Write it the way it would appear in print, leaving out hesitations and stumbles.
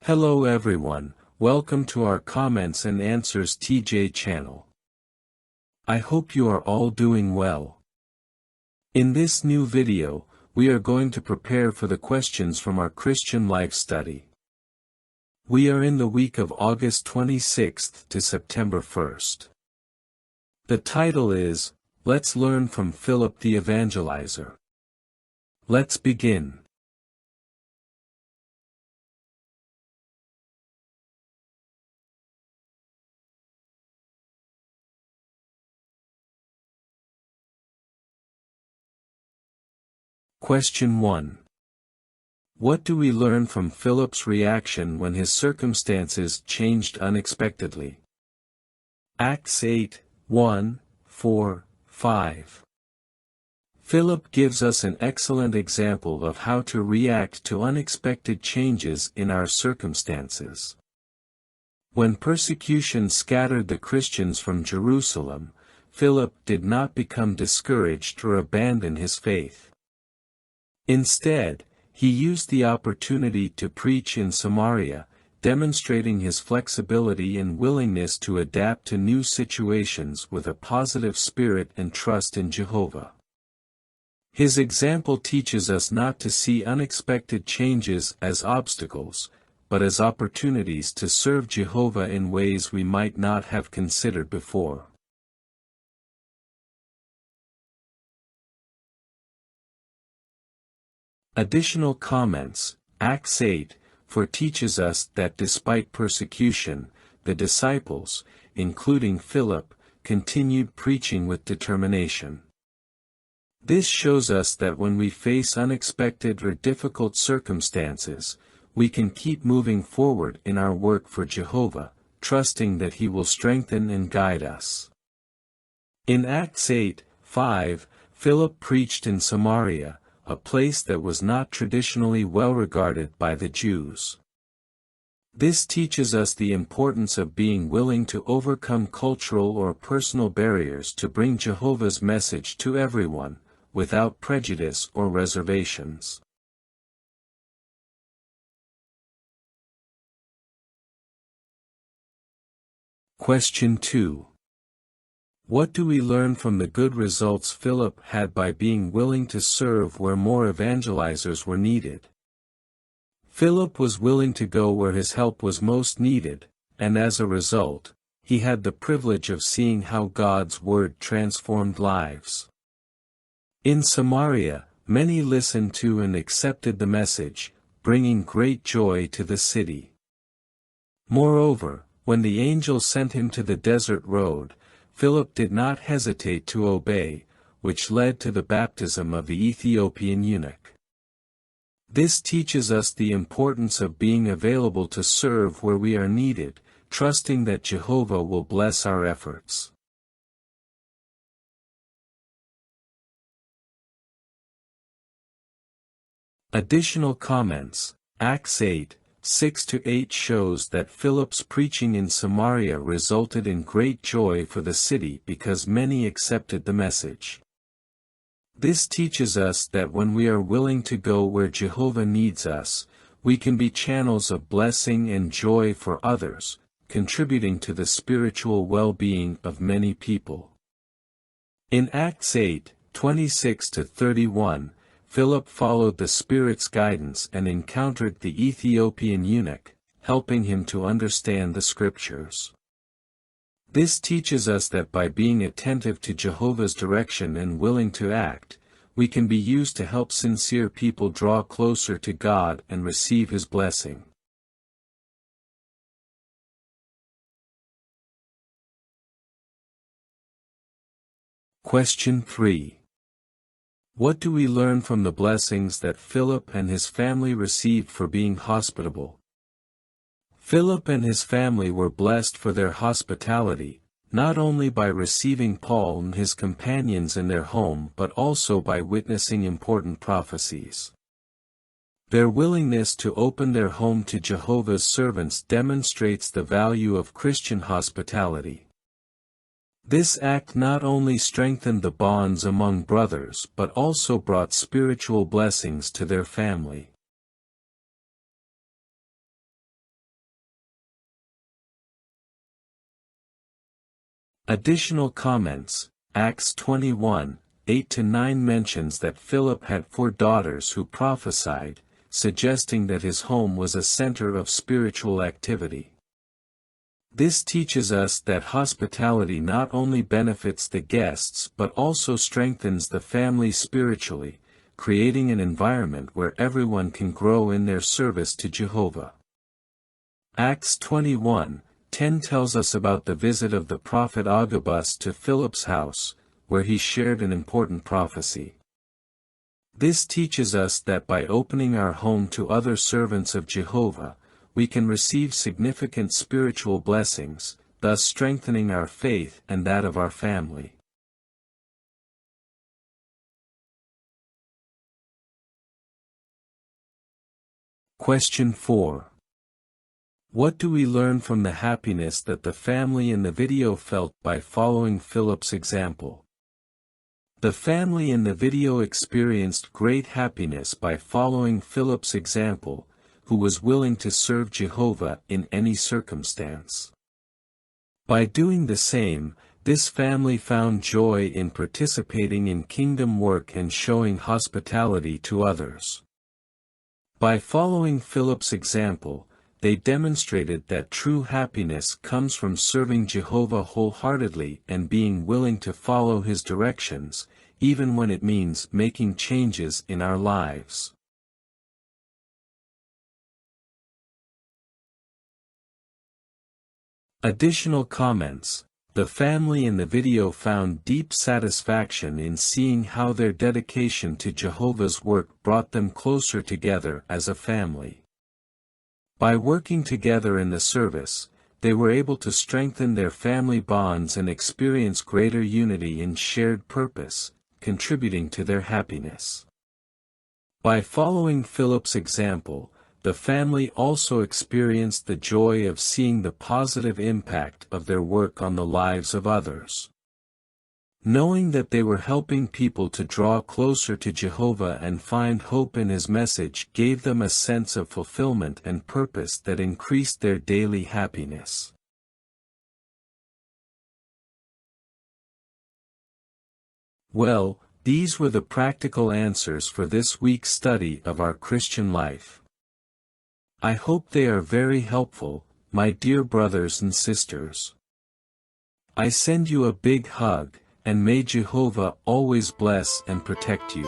Hello everyone, welcome to our Comments and Answers TJ channel. I hope you are all doing well. In this new video, we are going to prepare for the questions from our Christian Life study. We are in the week of August 26th to September 1st. The title is, Let's Learn from Philip the Evangelizer. Let's begin. Question 1. What do we learn from Philip's reaction when his circumstances changed unexpectedly? Acts 8, 1, 4, 5. Philip gives us an excellent example of how to react to unexpected changes in our circumstances. When persecution scattered the Christians from Jerusalem, Philip did not become discouraged or abandon his faith. Instead, he used the opportunity to preach in Samaria, demonstrating his flexibility and willingness to adapt to new situations with a positive spirit and trust in Jehovah. His example teaches us not to see unexpected changes as obstacles, but as opportunities to serve Jehovah in ways we might not have considered before. Additional comments. Acts 8:4 teaches us that despite persecution, the disciples, including Philip, continued preaching with determination. This shows us that when we face unexpected or difficult circumstances, we can keep moving forward in our work for Jehovah, trusting that He will strengthen and guide us. In Acts 8:5, Philip preached in Samaria, a place that was not traditionally well regarded by the Jews. This teaches us the importance of being willing to overcome cultural or personal barriers to bring Jehovah's message to everyone, without prejudice or reservations. Question 2. What do we learn from the good results Philip had by being willing to serve where more evangelizers were needed? Philip was willing to go where his help was most needed, and as a result, he had the privilege of seeing how God's word transformed lives. In Samaria, many listened to and accepted the message, bringing great joy to the city. Moreover, when the angel sent him to the desert road, Philip did not hesitate to obey, which led to the baptism of the Ethiopian eunuch. This teaches us the importance of being available to serve where we are needed, trusting that Jehovah will bless our efforts. Additional comments. Acts 8:6-8 shows that Philip's preaching in Samaria resulted in great joy for the city because many accepted the message. This teaches us that when we are willing to go where Jehovah needs us, we can be channels of blessing and joy for others, contributing to the spiritual well-being of many people. In Acts 8:26-31, Philip followed the Spirit's guidance and encountered the Ethiopian eunuch, helping him to understand the Scriptures. This teaches us that by being attentive to Jehovah's direction and willing to act, we can be used to help sincere people draw closer to God and receive His blessing. Question 3. What do we learn from the blessings that Philip and his family received for being hospitable? Philip and his family were blessed for their hospitality, not only by receiving Paul and his companions in their home but also by witnessing important prophecies. Their willingness to open their home to Jehovah's servants demonstrates the value of Christian hospitality. This act not only strengthened the bonds among brothers but also brought spiritual blessings to their family. Additional comments. Acts 21, 8-9 mentions that Philip had 4 daughters who prophesied, suggesting that his home was a center of spiritual activity. This teaches us that hospitality not only benefits the guests but also strengthens the family spiritually, creating an environment where everyone can grow in their service to Jehovah. Acts 21:10 tells us about the visit of the prophet Agabus to Philip's house, where he shared an important prophecy. This teaches us that by opening our home to other servants of Jehovah, we can receive significant spiritual blessings, thus strengthening our faith and that of our family. Question 4. What do we learn from the happiness that the family in the video felt by following Philip's example? The family in the video experienced great happiness by following Philip's example, who was willing to serve Jehovah in any circumstance. By doing the same, this family found joy in participating in kingdom work and showing hospitality to others. By following Philip's example, they demonstrated that true happiness comes from serving Jehovah wholeheartedly and being willing to follow his directions, even when it means making changes in our lives. Additional comments. The family in the video found deep satisfaction in seeing how their dedication to Jehovah's work brought them closer together as a family. By working together in the service, they were able to strengthen their family bonds and experience greater unity in shared purpose, contributing to their happiness. By following Philip's example, the family also experienced the joy of seeing the positive impact of their work on the lives of others. Knowing that they were helping people to draw closer to Jehovah and find hope in his message gave them a sense of fulfillment and purpose that increased their daily happiness. Well, these were the practical answers for this week's study of our Christian life. I hope they are very helpful, my dear brothers and sisters. I send you a big hug, and may Jehovah always bless and protect you.